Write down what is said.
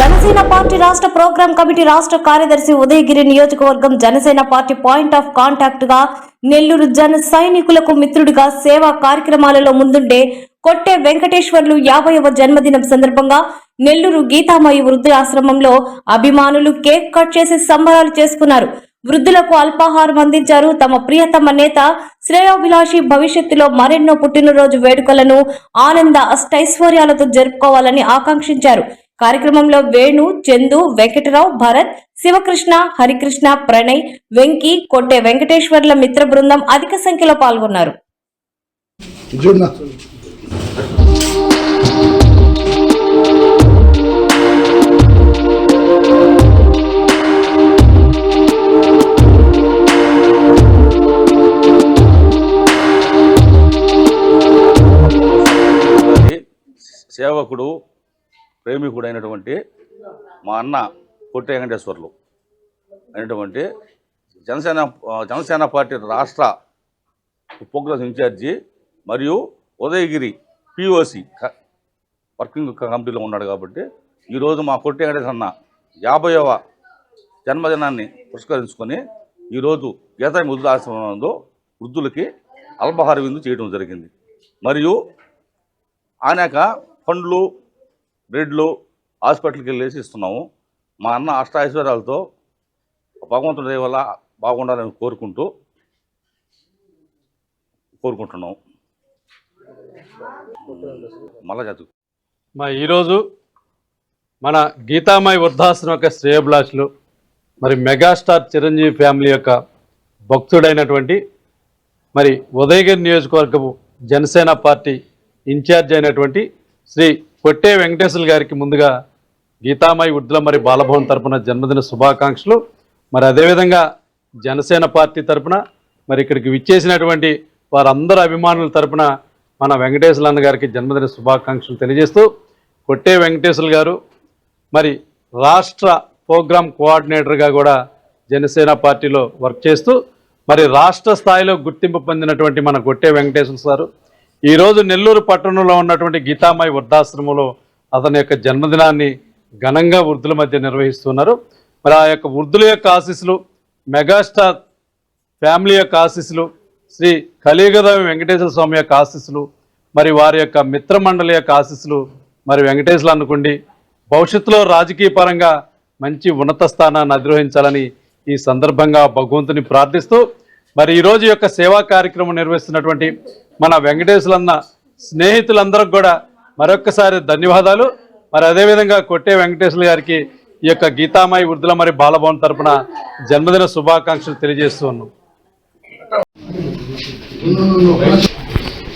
Janasena party రాష్ట్ర programme committee రాష్ట్ర కార్యదర్శి ఉదయగిరి నియోజకవర్గం Janasena party point of contact గా నెల్లూరు జన సైనికులకు మిత్రుడిగా సేవా కార్యక్రమాలలో ముందుండే కొట్టే వెంకటేశ్వర్లు 50వ జన్మదినం సందర్భంగా నెల్లూరు గీతామయి వృద్ధాశ్రమంలో అభిమానులు కేక్ కట్ చేసి సంబరాలు చేసుకున్నారు. వృద్ధులకు అల్పాహారం అందించారు. తమ ప్రియతమ నేత శ్రేయోభిలాషి భవిష్యత్తులో మరెన్నో పుట్టినరోజు వేడుకలను ఆనంద అష్టైశ్వర్యాలతో జరుపుకోవాలని ఆకాంక్షించారు. కార్యక్రమంలో వేణు, చందు, వెంకటరావు, భరత్, శివకృష్ణ, హరికృష్ణ, ప్రణయ్, వెంకీ, కొట్టే వెంకటేశ్వర్ల మిత్ర బృందం అధిక సంఖ్యలో పాల్గొన్నారు. సేవకుడు, ప్రేమికుడు అయినటువంటి మా అన్న కొట్టే వెంకటేశ్వర్లు అయినటువంటి జనసేన పార్టీ రాష్ట్ర ప్రోగ్రామ్స్ ఇన్ఛార్జి మరియు ఉదయగిరి పిఓసి వర్కింగ్ కమిటీలో ఉన్నాడు. కాబట్టి ఈరోజు మా కొట్టే వెంకటేశ్వర అన్న 50వ జన్మదినాన్ని పురస్కరించుకొని ఈరోజు గీతామయి వృద్ధాశ్రమంలో వృద్ధులకి అల్పాహార విందు చేయడం జరిగింది. మరియు అనేక పండ్లు, బ్రెడ్లు హాస్పిటల్కి వెళ్ళేసి ఇస్తున్నాము. మా అన్న అష్టాైశ్వర్యాలతో భగవంతుడి దయ వల్ల బాగుండాలని కోరుకుంటున్నాం. మళ్ళా చదువు ఈరోజు మన గీతామయి వృద్ధాశ్రమం యొక్క శ్రేయోభిలాషులు మరి మెగాస్టార్ చిరంజీవి ఫ్యామిలీ యొక్క భక్తుడైనటువంటి మరి ఉదయగిరి నియోజకవర్గము జనసేన పార్టీ ఇన్ఛార్జ్ అయినటువంటి శ్రీ కొట్టే వెంకటేశ్వర్లు గారికి ముందుగా గీతామయి వృద్ధుల మరి బాలభవన్ తరపున జన్మదిన శుభాకాంక్షలు. మరి అదేవిధంగా జనసేన పార్టీ తరపున మరి ఇక్కడికి విచ్చేసినటువంటి వారందరూ అభిమానుల తరపున మన వెంకటేశ్వర్లు అన్న గారికి జన్మదిన శుభాకాంక్షలు తెలియజేస్తూ, కొట్టే వెంకటేశ్వర్లు గారు మరి రాష్ట్ర ప్రోగ్రాం కోఆర్డినేటర్గా కూడా జనసేన పార్టీలో వర్క్ చేస్తూ మరి రాష్ట్ర స్థాయిలో గుర్తింపు పొందినటువంటి మన కొట్టే వెంకటేశ్వర్లు సారు ఈరోజు నెల్లూరు పట్టణంలో ఉన్నటువంటి గీతామయి వృద్ధాశ్రమంలో అతని యొక్క జన్మదినాన్ని ఘనంగా వృద్ధుల మధ్య నిర్వహిస్తున్నారు. మరి ఆ యొక్క వృద్ధుల యొక్క ఆశీస్సులు, మెగాస్టార్ ఫ్యామిలీ యొక్క ఆశీస్సులు, శ్రీ కలియుగదైవం వెంకటేశ్వర స్వామి యొక్క ఆశీస్సులు, మరి వారి యొక్క మిత్రమండలి యొక్క ఆశీస్సులు మరి వెంకటేశ్వర్లు అనుకోండి భవిష్యత్తులో రాజకీయ పరంగా మంచి ఉన్నత స్థానాన్ని అధిరోహించాలని ఈ సందర్భంగా భగవంతుని ప్రార్థిస్తూ మరి ఈరోజు యొక్క సేవా కార్యక్రమం నిర్వహిస్తున్నటువంటి మన వెంకటేశ్వర్లన్న స్నేహితులందరికి కూడా మరొక్కసారి ధన్యవాదాలు. మరి అదేవిధంగా కొట్టే వెంకటేశ్వర్లు గారికి ఈ యొక్క గీతామయి వృద్ధుల మరి బాలభవన్ తరపున జన్మదిన శుభాకాంక్షలు తెలియజేస్తూ ఉన్నాం.